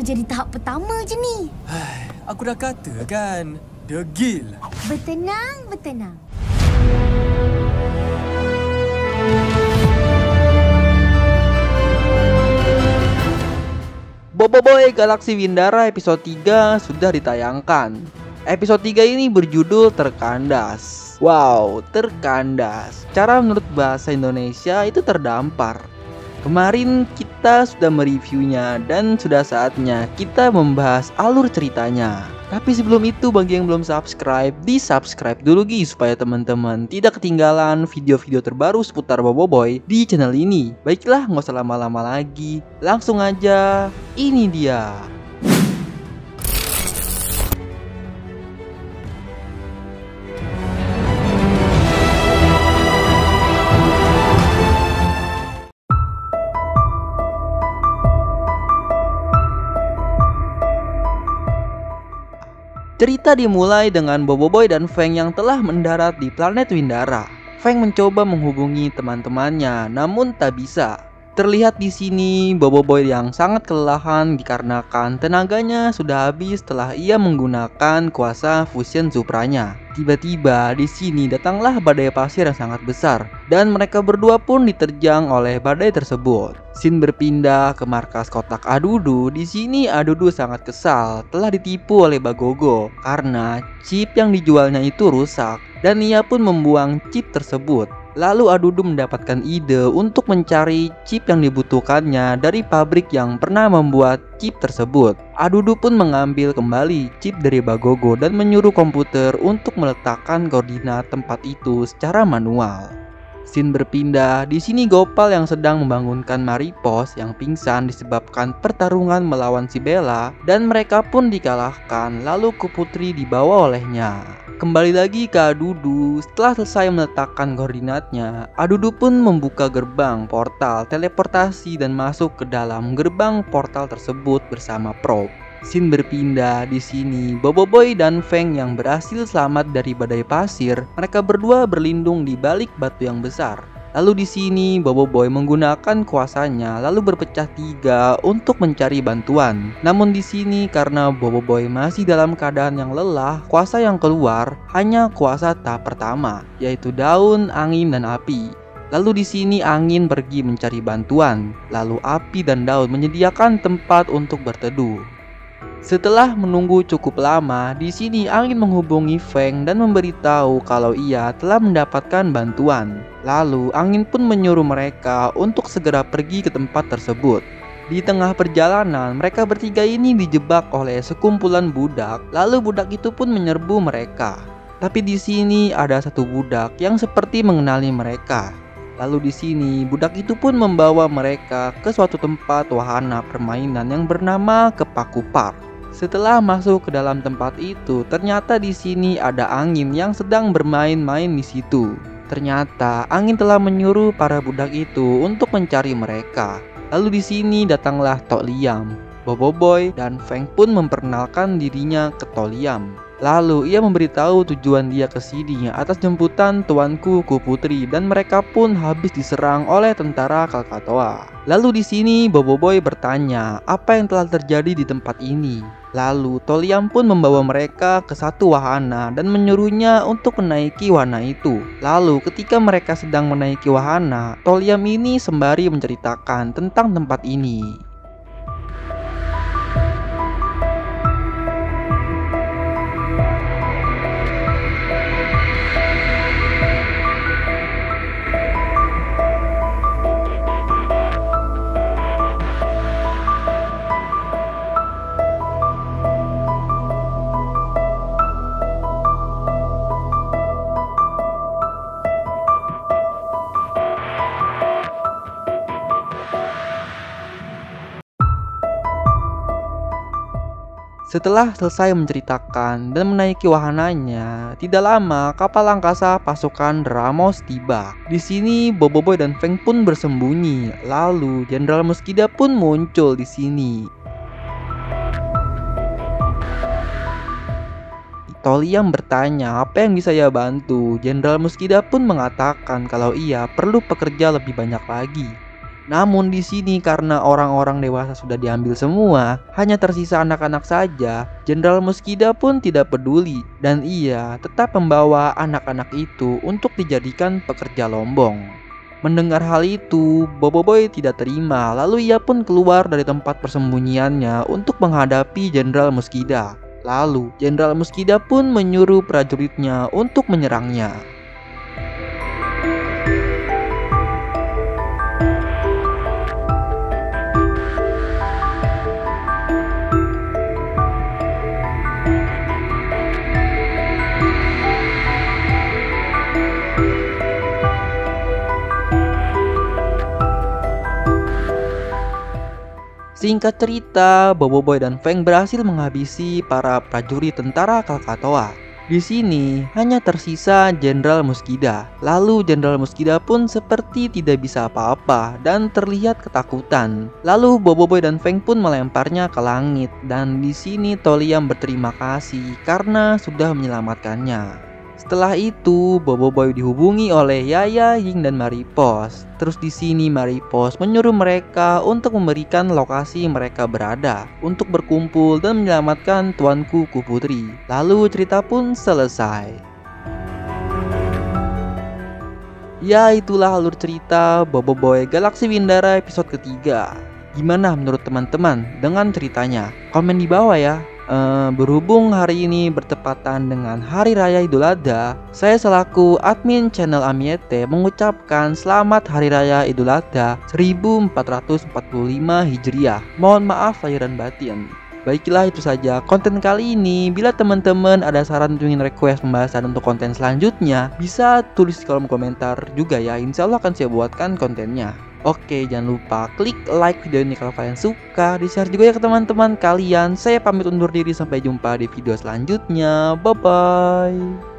jadi tahap pertama je ni. Aku dah kata kan, degil. Bertenang, bertenang. Boboiboy Galaksi Windara episode 3 sudah ditayangkan. Episode 3 ini berjudul Terkandas. Wow, terkandas. Cara menurut bahasa Indonesia itu terdampar. Kemarin kita sudah mereviewnya dan sudah saatnya kita membahas alur ceritanya. Tapi sebelum itu bagi yang belum subscribe, di-subscribe dulu supaya teman-teman tidak ketinggalan video-video terbaru seputar Boboiboy di channel ini. Baiklah, nggak usah lama-lama lagi. Langsung aja, ini dia. Cerita dimulai dengan Boboiboy dan Feng yang telah mendarat di planet Windara. Feng mencoba menghubungi teman-temannya, namun tak bisa. Terlihat di sini Boboiboy yang sangat kelelahan dikarenakan tenaganya sudah habis setelah ia menggunakan kuasa fusion Supranya. Tiba-tiba di sini datanglah badai pasir yang sangat besar dan mereka berdua pun diterjang oleh badai tersebut. Scene berpindah ke markas kotak Adudu. Di sini Adudu sangat kesal telah ditipu oleh Bagogo karena chip yang dijualnya itu rusak dan ia pun membuang chip tersebut. Lalu Adudu mendapatkan ide untuk mencari chip yang dibutuhkannya dari pabrik yang pernah membuat chip tersebut. Adudu pun mengambil kembali chip dari Bagogo dan menyuruh komputer untuk meletakkan koordinat tempat itu secara manual. Scene berpindah, di sini Gopal yang sedang membangunkan Maripos yang pingsan disebabkan pertarungan melawan si Bella dan mereka pun dikalahkan, lalu Kuputri dibawa olehnya. Kembali lagi ke Adudu, setelah selesai meletakkan koordinatnya, Adudu pun membuka gerbang portal teleportasi dan masuk ke dalam gerbang portal tersebut bersama Probe. Scene berpindah, di sini Boboiboy dan Feng yang berhasil selamat dari badai pasir. Mereka berdua berlindung di balik batu yang besar. Lalu di sini Boboiboy menggunakan kuasanya lalu berpecah tiga untuk mencari bantuan. Namun di sini karena Boboiboy masih dalam keadaan yang lelah, kuasa yang keluar hanya kuasa tahap pertama, yaitu daun, angin, dan api. Lalu di sini angin pergi mencari bantuan, lalu api dan daun menyediakan tempat untuk berteduh. Setelah menunggu cukup lama, di sini angin menghubungi Feng dan memberitahu kalau ia telah mendapatkan bantuan. Lalu angin pun menyuruh mereka untuk segera pergi ke tempat tersebut. Di tengah perjalanan, mereka bertiga ini dijebak oleh sekumpulan budak. Lalu budak itu pun menyerbu mereka. Tapi di sini ada satu budak yang seperti mengenali mereka. Lalu di sini budak itu pun membawa mereka ke suatu tempat wahana permainan yang bernama Kepaku Park. Setelah masuk ke dalam tempat itu, ternyata di sini ada angin yang sedang bermain-main di situ. Ternyata angin telah menyuruh para budak itu untuk mencari mereka. Lalu di sini datanglah Tok Liam. Boboiboy dan Feng pun memperkenalkan dirinya ke Tok Liam. Lalu ia memberitahu tujuan dia ke sini atas jemputan tuanku Kuputri dan mereka pun habis diserang oleh tentara Krakatoa. Lalu di sini Boboiboy bertanya apa yang telah terjadi di tempat ini. Lalu Tok Liam pun membawa mereka ke satu wahana dan menyuruhnya untuk menaiki wahana itu. Lalu ketika mereka sedang menaiki wahana, Tok Liam ini sembari menceritakan tentang tempat ini. Setelah selesai menceritakan dan menaiki wahananya, tidak lama kapal angkasa pasukan Ramos tiba. Di sini Boboiboy dan Feng pun bersembunyi. Lalu Jenderal Muskida pun muncul di sini. Tok Liam bertanya apa yang bisa ia bantu. Jenderal Muskida pun mengatakan kalau ia perlu pekerja lebih banyak lagi. Namun di sini karena orang-orang dewasa sudah diambil semua, hanya tersisa anak-anak saja. Jenderal Muskida pun tidak peduli dan ia tetap membawa anak-anak itu untuk dijadikan pekerja lombong. Mendengar hal itu, Boboiboy tidak terima, lalu ia pun keluar dari tempat persembunyiannya untuk menghadapi Jenderal Muskida. Lalu, Jenderal Muskida pun menyuruh prajuritnya untuk menyerangnya. Singkat cerita, Boboiboy dan Feng berhasil menghabisi para prajurit tentara Krakatoa. Di sini hanya tersisa Jenderal Muskida. Lalu Jenderal Muskida pun seperti tidak bisa apa-apa dan terlihat ketakutan. Lalu Boboiboy dan Feng pun melemparnya ke langit dan di sini Toliam berterima kasih karena sudah menyelamatkannya. Setelah itu, Boboiboy dihubungi oleh Yaya, Ying, dan Maripos. Terus di sini Maripos menyuruh mereka untuk memberikan lokasi mereka berada untuk berkumpul dan menyelamatkan Tuanku Kuputri. Lalu cerita pun selesai. Ya, itulah alur cerita Boboiboy Galaksi Windara episode ketiga. Gimana menurut teman-teman dengan ceritanya? Komen di bawah ya. Berhubung hari ini bertepatan dengan Hari Raya Idul Adha, saya selaku admin channel Amiete mengucapkan selamat Hari Raya Idul Adha 1445 Hijriah. Mohon maaf lahir dan batin. Baiklah, itu saja konten kali ini. Bila teman-teman ada saran atau ingin request pembahasan untuk konten selanjutnya, bisa tulis di kolom komentar juga ya. Insya Allah akan saya buatkan kontennya. Oke, jangan lupa klik like video ini kalau kalian suka, di-share juga ya ke teman-teman kalian. Saya pamit undur diri, sampai jumpa di video selanjutnya. Bye-bye.